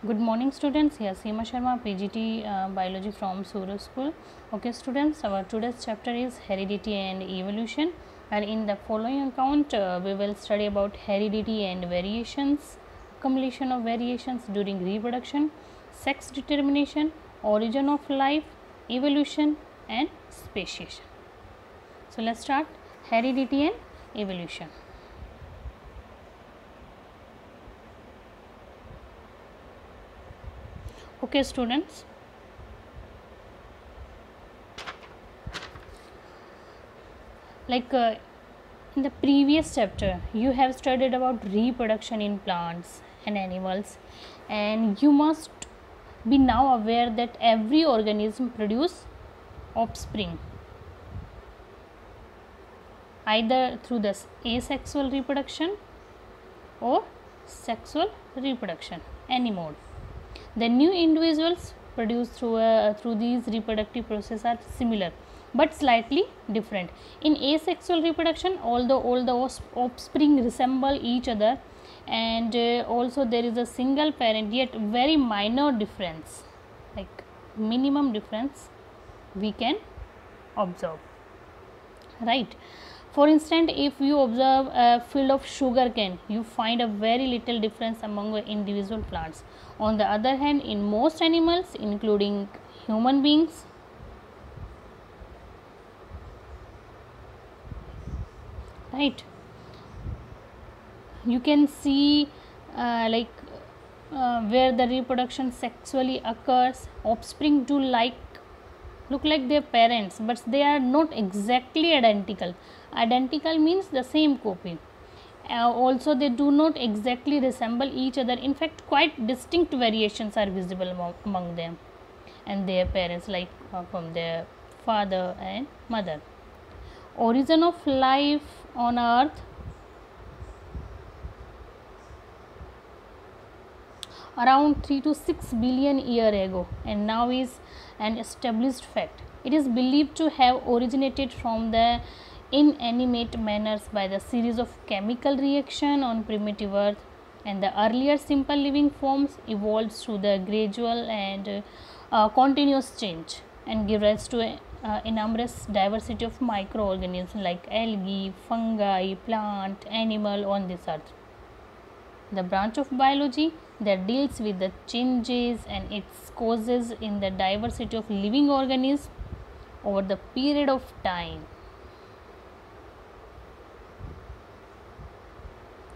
Good morning students, here Seema Sharma, PGT Biology from Surya School. Okay students, our today's chapter is heredity and evolution, and in the following account we will study about heredity and variations, accumulation of variations during reproduction, sex determination, origin of life, evolution and speciation. So let's start heredity and evolution. Okay students, in the previous chapter you have studied about reproduction in plants and animals, and you must be now aware that every organism produces offspring either through the asexual reproduction or sexual reproduction, any mode. The new individuals produced through these reproductive processes are similar but slightly different. In asexual reproduction, although all the offspring resemble each other, and also there is a single parent, yet very minor difference, like minimum difference we can observe, right? For instance, if you observe a field of sugarcane, you find a very little difference among the individual plants. On the other hand, in most animals, including human beings, right, you can see where the reproduction sexually occurs, offspring do look like their parents, but they are not exactly identical. Identical means the same copy. Also, they do not exactly resemble each other. In fact, quite distinct variations are visible among them and their parents, from their father and mother. Origin of life on earth. Around 3 to 6 billion years ago, and now is an established fact. It is believed to have originated from the inanimate manners by the series of chemical reaction on primitive earth, and the earlier simple living forms evolved through the gradual and continuous change and give rise to enormous diversity of microorganisms like algae, fungi, plant, animal on this earth. The branch of biology that deals with the changes and its causes in the diversity of living organisms over the period of time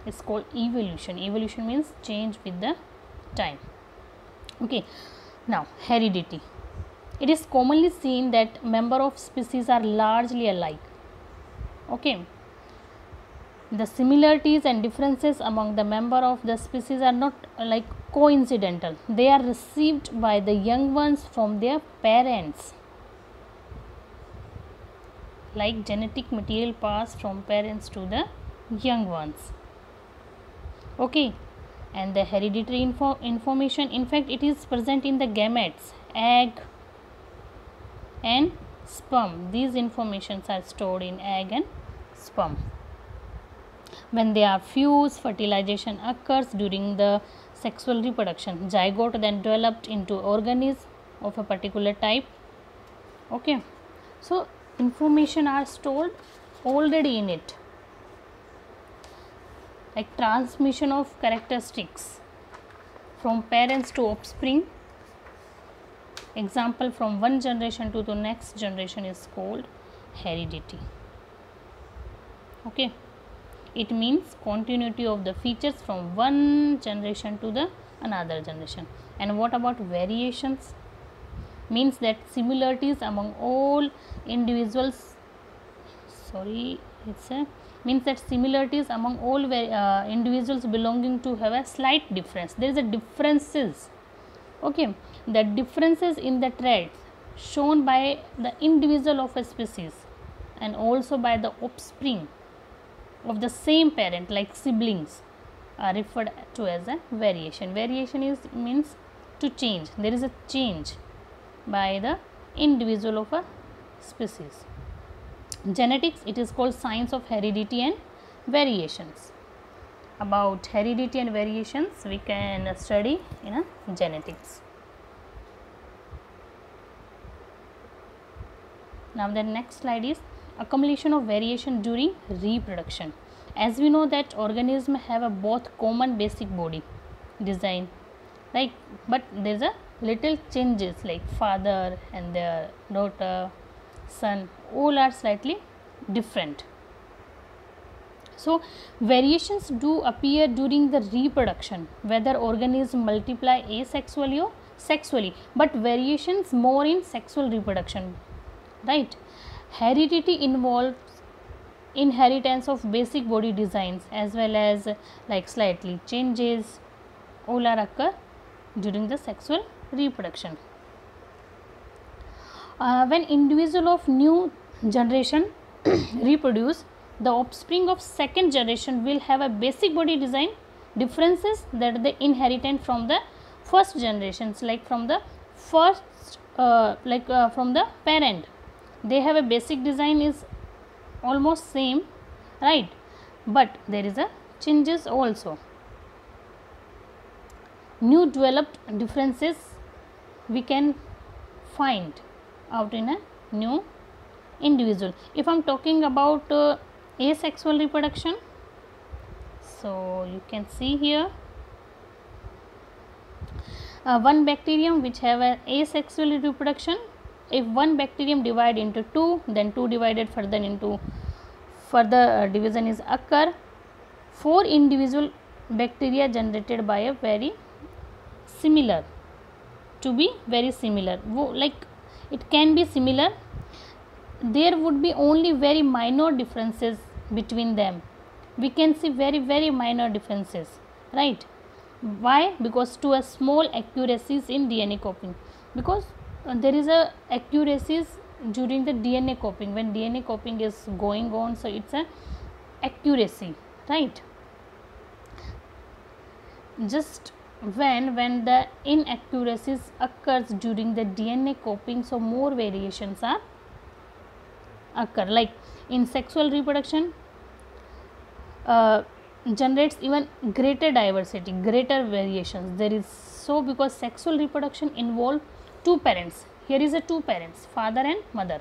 is called evolution. Evolution means change with the time. Okay, now heredity. It is commonly seen that member of species are largely alike. Okay, the similarities and differences among the member of the species are not coincidental. They are received by the young ones from their parents, like genetic material passed from parents to the young ones. Okay, and the hereditary information, in fact, it is present in the gametes, egg and sperm. These informations are stored in egg and sperm. When they are fused, fertilization occurs during the sexual reproduction. Zygote then developed into organism of a particular type. Okay, so information are stored already in it, like transmission of characteristics from parents to offspring. Example, from one generation to the next generation is called heredity. Okay, it means continuity of the features from one generation to the another generation. And what about variations? Means that similarities among all individuals, means that similarities among all individuals belonging to have a slight difference. There is a differences. Okay, the differences in the traits shown by the individual of a species and also by the offspring of the same parent, like siblings, are referred to as a variation. Variation means to change. There is a change by the individual of a species. Genetics, it is called science of heredity and variations. about heredity and variations we can study in genetics. Now the next slide is accumulation of variation during reproduction. As we know that organisms have a both common basic body design, right, but there is a little changes like father and their daughter, son, all are slightly different. So variations do appear during the reproduction, whether organisms multiply asexually or sexually, but variations more in sexual reproduction, right. Heredity involves inheritance of basic body designs as well as like slightly changes, all are occur during the sexual reproduction. When individual of new generation reproduce, the offspring of second generation will have a basic body design differences that they inherited from the first generations, like from the first from the parent. They have a basic design is almost same, right, but there is a changes also. New developed differences we can find out in a new individual. If I am talking about asexual reproduction, so you can see here one bacterium which have an asexual reproduction. If one bacterium divide into two, then two divided further into further division is occur. 4 individual bacteria generated by a very similar, to be very similar, like it can be similar, there would be only very minor differences between them. We can see very minor differences, right. Why? Because to a small accuracies in DNA copying, because there is a accuracies during the DNA copying, when DNA copying is going on, so it's a accuracy, right. Just when the inaccuracies occurs during the DNA copying, so more variations are occur, like in sexual reproduction generates even greater diversity, greater variations there is. So because sexual reproduction involve two parents, here is a two parents, father and mother,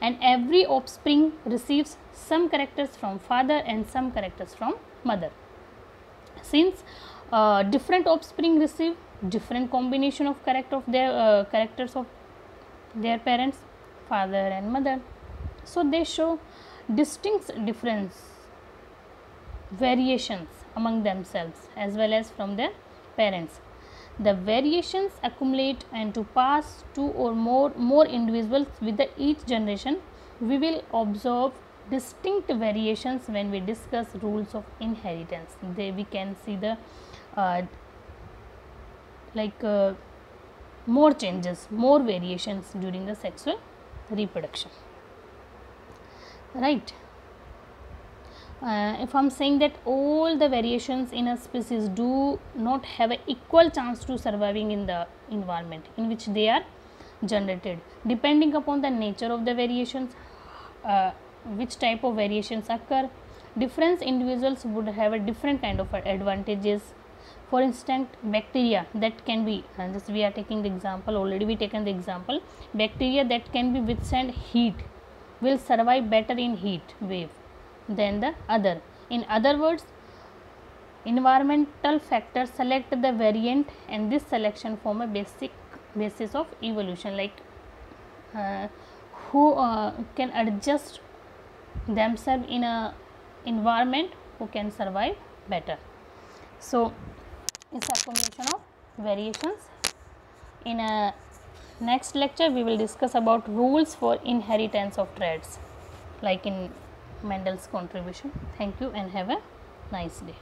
and every offspring receives some characters from father and some characters from mother. Since different offspring receive different combination of characters of their parents, father and mother, so they show distinct difference variations among themselves as well as from their parents. The variations accumulate and to pass two or more individuals with the each generation. We will observe distinct variations when we discuss rules of inheritance. We can see the more changes, more variations during the sexual reproduction, right. If I am saying that all the variations in a species do not have an equal chance to surviving in the environment in which they are generated, depending upon the nature of the variations, which type of variations occur, different individuals would have a different kind of advantages. For instance, bacteria that can be, just we are taking the example, already we taken the example, bacteria that can be withstand heat will survive better in heat wave than the other. In other words, environmental factors select the variant, and this selection form a basis of evolution, like who can adjust themselves in a environment who can survive better. So it's accumulation of variations. In a next lecture we will discuss about rules for inheritance of traits, like in Mendel's contribution. Thank you and have a nice day.